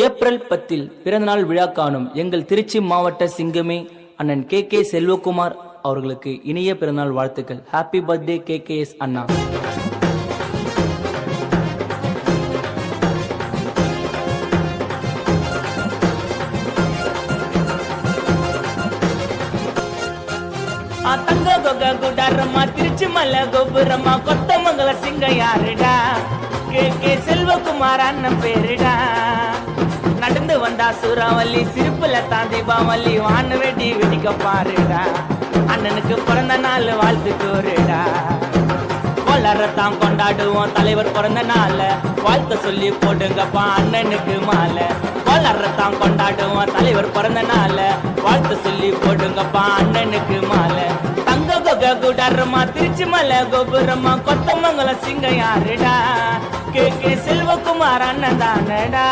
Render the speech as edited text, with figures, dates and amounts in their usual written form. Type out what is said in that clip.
April 10 பிறந்தநாள் விழா காணும் எங்கள் திருச்சி மாவட்ட சிங்கமே அண்ணன் கே செல்வகுமார் அவர்களுக்கு இனிய பிறந்தநாள் வாழ்த்துக்கள். ஹாப்பி பர்த்டே KKS அண்ணா. தங்க கொக குடாரமா திருச்சி மலை கோபுரமா கொத்தமங்கல சிங்க யாருடா கே செல்வகுமார் அண்ணன் பேருடா. நடந்து வந்தா சூறாவளி சிரிப்புல தான் தீபாவளி வான வெடி வெடிக்க பாருடா. அண்ணனுக்கு பிறந்த நாள் வாழ்த்து கூறுடா. வளரத்தான் கொண்டாடுவோம் தலைவர் பிறந்த நாள் வாழ்த்த சொல்லி போடுங்கப்பா அண்ணனுக்கு மாலை. வளரத்தான் கொண்டாடுவோம் தலைவர் பிறந்த நாள் வாழ்த்து சொல்லி போடுங்கப்பா அண்ணனுக்கு மாலை. தங்க கொக குடாரமா திருச்சி மலை கோபுரமா கொத்தமங்கல சிங்க யாருடா கே செல்வகுமார் அண்ணன் தானடா.